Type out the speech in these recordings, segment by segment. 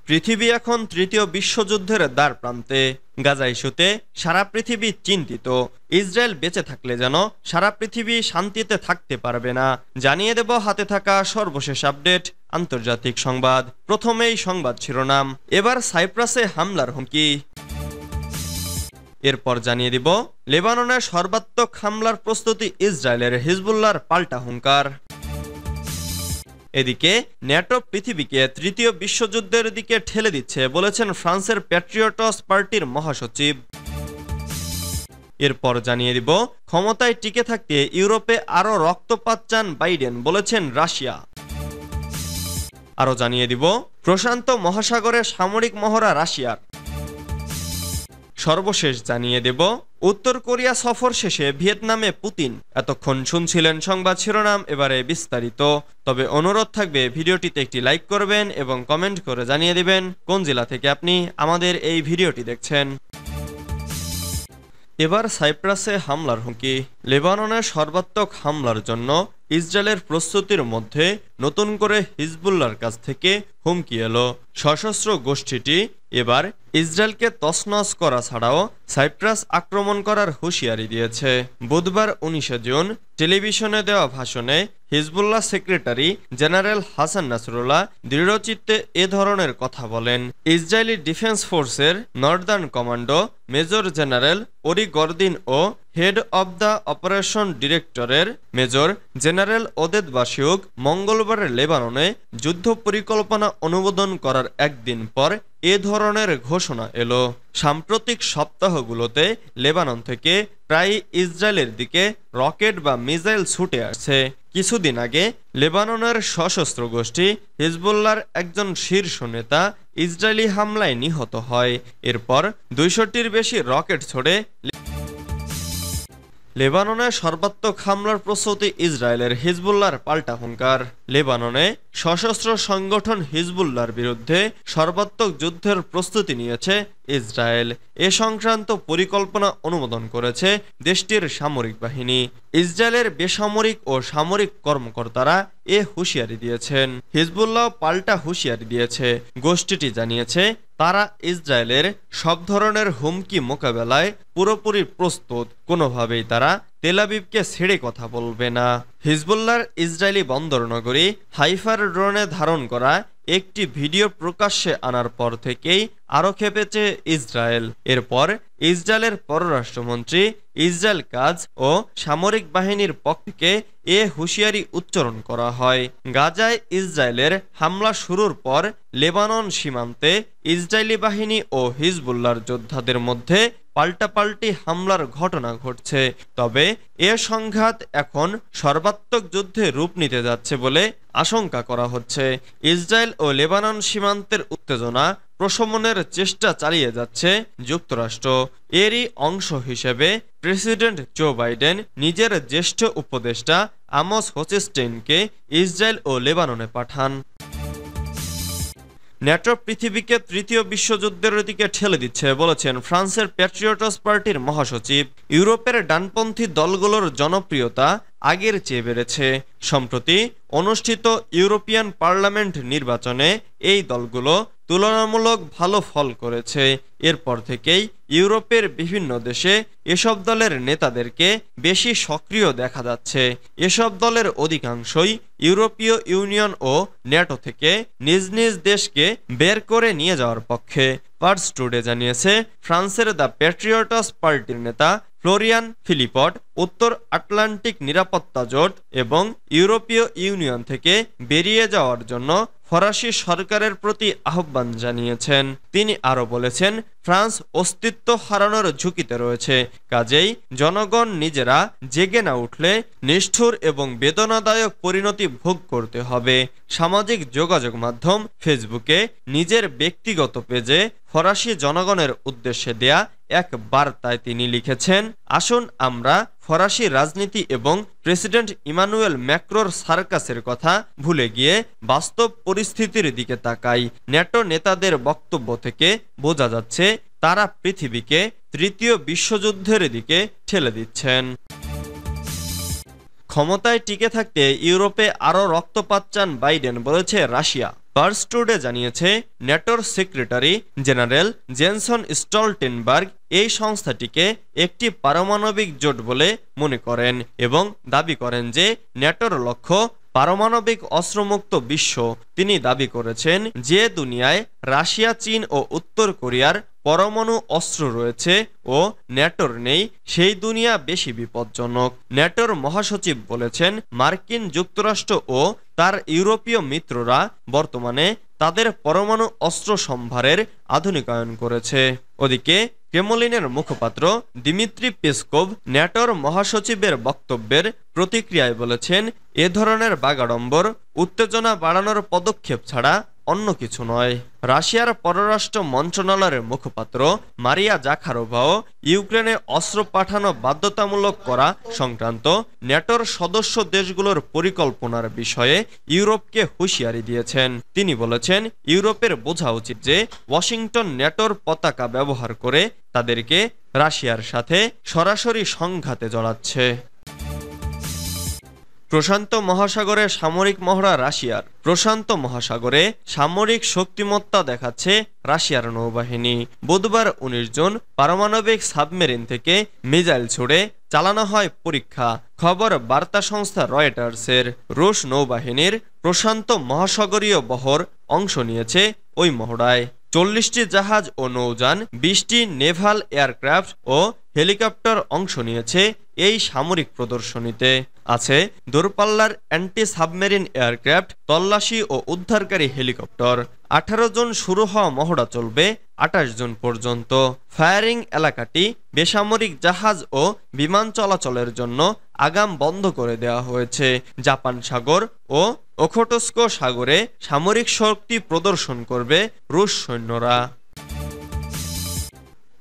পৃথিবী এখন তৃতীয় বিশ্বযুদ্ধের দ্বার প্রান্তে। গাজা ইস্যুতে সারা পৃথিবী চিন্তিত। ইসরায়েল বেঁচে থাকলে যেন সারা পৃথিবী শান্তিতে থাকতে পারবে না। জানিয়ে দেব হাতে থাকা সর্বশেষ আপডেট আন্তর্জাতিক সংবাদ। প্রথমেই সংবাদ শিরোনাম। এবার সাইপ্রাসে হামলার হুমকি। এরপর জানিয়ে দিব লেবাননের সর্বাত্মক হামলার প্রস্তুতি ইসরায়েলের, হিজবুল্লাহর পাল্টা হুঙ্কার। এদিকে ন্যাটো পৃথিবীকে তৃতীয় বিশ্বযুদ্ধের দিকে ঠেলে দিচ্ছে বলেছেন ফ্রান্সের প্যাট্রিয়টস পার্টির মহাসচিব। এরপর জানিয়ে দিব ক্ষমতায় টিকে থাকতে ইউরোপে আরও রক্তপাত চান বাইডেন, বলেছেন রাশিয়া। আরও জানিয়ে দিব প্রশান্ত মহাসাগরে সামরিক মহড়া রাশিয়ার। সর্বশেষ জানিয়ে দেব উত্তর কোরিয়া সফর শেষে ভিয়েতনামে পুতিন। এতক্ষণ শুনছিলেন সংবাদ শিরোনাম, এবারে বিস্তারিত। তবে অনুরোধ থাকবে ভিডিওটিতে একটি লাইক করবেন এবং কমেন্ট করে জানিয়ে দিবেন কোন জেলা থেকে আপনি আমাদের এই ভিডিওটি দেখছেন। এবার সাইপ্রাসে হামলার হুমকি। লেবাননের সর্বাত্মক হামলার জন্য ইসরায়েলের প্রস্তুতির মধ্যে নতুন করে হিজবুল্লাহর কাছ থেকে হুমকি এলো। সশস্ত্র গোষ্ঠীটি এবার ইসরায়েলকে তছনছ করা ছাড়াও সাইপ্রাস আক্রমণ করার হুঁশিয়ারি দিয়েছে। বুধবার 19 জুন টেলিভিশনে দেওয়া ভাষণে Hezbollah secretary general Hassan Nasrallah দৃঢ়চিত্তে এ ধরনের কথা বলেন। ইসরায়েলি ডিফেন্স ফোর্সের northern commando major general Ori Gordin ও হেড অব দ্য অপারেশন ডিরেক্টরের মেজর জেনারেল ওদেদ বাসিউক মঙ্গলবার লেবাননে যুদ্ধ পরিকল্পনা অনুমোদন করার একদিন পর এ ধরনের ঘোষণা এলো। সাম্প্রতিক সপ্তাহগুলোতে লেবানন থেকে প্রায় ইসরায়েলের দিকে রকেট বা মিসাইল ছুটে আসছে। কিছুদিন আগে লেবাননের সশস্ত্র গোষ্ঠী হিজবুল্লাহর একজন শীর্ষ নেতা ইসরায়েলি হামলায় নিহত হয়। এরপর 200টির বেশি রকেট ছোড়ে লেবাননে সর্বাত্মক হামলার প্রস্তুতি ইসরায়েলের, হিজবুল্লাহর পাল্টা হুঙ্কার। লেবাননে সশস্ত্র সংগঠন হিজবুল্লাহর বিরুদ্ধে সর্বাত্মক যুদ্ধের প্রস্তুতি নিয়েছে ইসরায়েল। এ সংক্রান্ত পরিকল্পনা অনুমোদন করেছে দেশটির সামরিক বাহিনী। ইসরায়েলের বেসামরিক ও সামরিক কর্মকর্তারা এ হুঁশিয়ারি দিয়েছেন। হিজবুল্লাহ পাল্টা হুঁশিয়ারি দিয়েছে। গোষ্ঠীটি জানিয়েছে তারা ইসরায়েলের সব ধরনের হুমকি মোকাবেলায় পুরোপুরি প্রস্তুত। কোনোভাবেই তারা তেল আবিবকে ছেড়ে কথা বলবে না। হিজবুল্লাহর ইসরায়েলি বন্দর নগরী হাইফার ড্রোনে ধারণ করা একটি ভিডিও প্রকাশ্যে আনার পর থেকেই আরও ক্ষেপেছে ইসরায়েল। এরপর ইসরায়েলের পররাষ্ট্রমন্ত্রী ইসরায়েল কাজ ও সামরিক বাহিনীর পক্ষ থেকে এ হুঁশিয়ারি উচ্চারণ করা হয়। গাজায় ইসরায়েলের হামলা শুরুর পর লেবানন সীমান্তে ইসরায়েলি বাহিনী ও হিজবুল্লাহর যোদ্ধাদের মধ্যে পাল্টাপাল্টি হামলার ঘটনা ঘটছে। তবে এ সংঘাত এখন সর্বাত্মক যুদ্ধে রূপ নিতে যাচ্ছে বলে আশঙ্কা করা হচ্ছে। ইসরায়েল ও লেবানন সীমান্তের উত্তেজনা প্রশমনের চেষ্টা চালিয়ে যাচ্ছে যুক্তরাষ্ট্র। এরই অংশ হিসেবে প্রেসিডেন্ট জো বাইডেন নিজের জ্যেষ্ঠ উপদেষ্টা আমোস হোচেস্টেইনকে ইসরায়েল ও লেবাননে পাঠান। ন্যাটো পৃথিবীকে তৃতীয় বিশ্বযুদ্ধের দিকে ঠেলে দিচ্ছে বলেছেন ফ্রান্সের প্যাট্রিয়টস পার্টির মহাসচিব। ইউরোপের ডানপন্থী দলগুলোর জনপ্রিয়তা আগের চেয়ে বেড়েছে। সম্প্রতি অনুষ্ঠিত ইউরোপিয়ান পার্লামেন্ট নির্বাচনে এই দলগুলো তুলনামূলক ভালো ফল করেছে। এরপর থেকেই ইউরোপের বিভিন্ন দেশে এসব দলের নেতাদেরকে বেশি সক্রিয় দেখা যাচ্ছে। এসব দলের অধিকাংশই ইউরোপীয় ইউনিয়ন ও ন্যাটো থেকে নিজ নিজ দেশকে বের করে নিয়ে যাওয়ার পক্ষে। পার্স টুডে জানিয়েছে ফ্রান্সের দ্য প্যাট্রিয়টস পার্টির নেতা ফ্লোরিয়ান ফিলিপট উত্তর আটলান্টিক নিরাপত্তা জোট এবং ইউরোপীয় ইউনিয়ন থেকে বেরিয়ে যাওয়ার জন্য ফরাসি সরকারের প্রতি আহ্বান জানিয়েছেন। তিনি আরও বলেছেন ফ্রান্স অস্তিত্ব হারানোর ঝুঁকিতে রয়েছে। কাজেই জনগণ নিজেরা জেগে না উঠলে নিষ্ঠুর এবং বেদনাদায়ক পরিণতি ভোগ করতে হবে। সামাজিক যোগাযোগ মাধ্যম ফেসবুকে নিজের ব্যক্তিগত পেজে ফরাসি জনগণের উদ্দেশ্যে দেয়া এক বার্তায় তিনি লিখেছেন, আসুন আমরা ফরাসি রাজনীতি এবং প্রেসিডেন্ট ইমানুয়েল ম্যাক্রোর সার্কাসের কথা ভুলে গিয়ে বাস্তব পরিস্থিতির দিকে তাকাই। ন্যাটো নেতাদের বক্তব্য থেকে বোঝা যাচ্ছে তারা পৃথিবীকে তৃতীয় বিশ্বযুদ্ধের দিকে ঠেলে দিচ্ছেন। ক্ষমতায় টিকে থাকতে ইউরোপে আরও রক্তপাত চান বাইডেন, বলেছে রাশিয়া। পার্স টুডে জানিয়েছে, ন্যাটোর সেক্রেটারি জেনারেল জেনসন স্টলটেনবার্গ এই সংস্থাটিকে একটি পারমাণবিক জোট বলে মনে করেন এবং দাবি করেন যে ন্যাটোর লক্ষ্য পারমাণবিক অস্ত্রমুক্ত বিশ্ব। তিনি দাবি করেছেন যে দুনিয়ায় রাশিয়া, চীন ও উত্তর কোরিয়ার পরমাণু অস্ত্র রয়েছে ও ন্যাটোর নেই, সেই দুনিয়া বেশি বিপজ্জনক। ন্যাটোর মহাসচিব বলেছেন, মার্কিন যুক্তরাষ্ট্র ও তার ইউরোপীয় মিত্ররা বর্তমানে তাদের পরমাণু অস্ত্র সম্ভারের আধুনিকায়ন করেছে। ওদিকে ক্রেমলিনের মুখপাত্র দিমিত্রি পেসকোভ ন্যাটোর মহাসচিবের বক্তব্যের প্রতিক্রিয়ায় বলেছেন, এ ধরনের বাগাড়ম্বর উত্তেজনা বাড়ানোর পদক্ষেপ ছাড়া অন্য কিছু নয়। রাশিয়ার পররাষ্ট্র মন্ত্রণালয়ের মুখপাত্র মারিয়া জাখারোভাও ইউক্রেনে অস্ত্র পাঠানো বাধ্যতামূলক করা সংক্রান্ত ন্যাটোর সদস্য দেশগুলোর পরিকল্পনার বিষয়ে ইউরোপকে হুঁশিয়ারি দিয়েছেন। তিনি বলেছেন, ইউরোপের বোঝা উচিত যে ওয়াশিংটন ন্যাটোর পতাকা ব্যবহার করে তাদেরকে রাশিয়ার সাথে সরাসরি সংঘাতে জড়াচ্ছে। প্রশান্ত মহাসাগরে সামরিক মহড়া রাশিয়ার। প্রশান্ত মহাসাগরে সামরিক শক্তিমত্তা দেখাচ্ছে রাশিয়ার নৌবাহিনী। বুধবার 19 জুন পারমাণবিক সাবমেরিন থেকে মিসাইল ছুড়ে চালানো হয় পরীক্ষা। খবর বার্তা সংস্থা রয়টার্সের। রুশ নৌবাহিনীর প্রশান্ত মহাসাগরীয় বহর অংশ নিয়েছে ওই মহড়ায়। 40টি জাহাজ ও নৌযান, 20টি নেভাল এয়ারক্রাফট ও হেলিকপ্টার অংশ নিয়েছে এই সামরিক প্রদর্শনীতে। আছে দূরপাল্লার অ্যান্টি সাবমেরিন এয়ারক্রাফট, তল্লাশি ও উদ্ধারকারী হেলিকপ্টার। 18 জন শুরু হওয়া মহড়া চলবে 28 জুন পর্যন্ত। ফায়ারিং এলাকাটি বেসামরিক জাহাজ ও বিমান চলাচলের জন্য আগাম বন্ধ করে দেওয়া হয়েছে। জাপান সাগর ও ওখোটস্ক সাগরে সামরিক শক্তি প্রদর্শন করবে রুশ সৈন্যরা।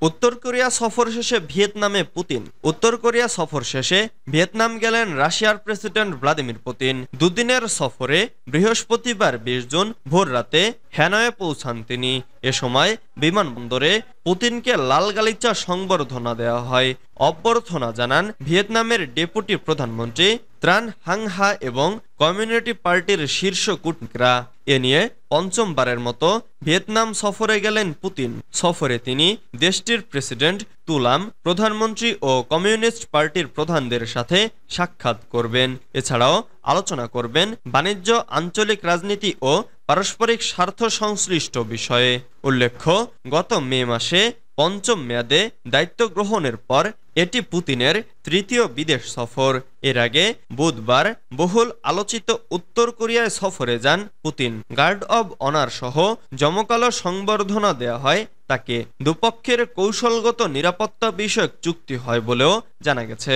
উত্তর কোরিয়া সফর শেষে ভিয়েতনামে পুতিন। উত্তর কোরিয়া সফর শেষে ভিয়েতনাম গেলেন রাশিয়ার প্রেসিডেন্ট ভ্লাদিমির পুতিন। দুদিনের সফরে বৃহস্পতিবার 20 জুন ভোর রাতে হ্যানয়ে পৌঁছান তিনি। এ সময় বিমানবন্দরে পুতিনকে লাল গালিচা সংবর্ধনা দেওয়া হয়। অভ্যর্থনা জানান ভিয়েতনামের ডেপুটি প্রধানমন্ত্রী ত্রান হাং হা এবং কমিউনিটি পার্টির শীর্ষ কূটনীতিকরা। এ নিয়ে পঞ্চমবারের মতো ভিয়েতনাম সফরে গেলেন পুতিন। সফরে তিনি দেশটির প্রেসিডেন্ট, তুলাম, প্রধানমন্ত্রী ও কমিউনিস্ট পার্টির প্রধানদের সাথে সাক্ষাৎ করবেন। এছাড়াও আলোচনা করবেন বাণিজ্য, আঞ্চলিক রাজনীতি ও পারস্পরিক স্বার্থ সংশ্লিষ্ট বিষয়ে। উল্লেখ্য, গত মে মাসে পঞ্চম মেয়াদে দায়িত্ব গ্রহণের পর এটি পুতিনের তৃতীয় বিদেশ সফর। এর আগে বুধবার বহুল আলোচিত উত্তর কোরিয়ায় সফরে যান পুতিন। গার্ড অব অনার সহ জমকালো সংবর্ধনা দেওয়া হয় তাকে। দুপক্ষের কৌশলগত নিরাপত্তা বিষয়ক চুক্তি হয় বলেও জানা গেছে।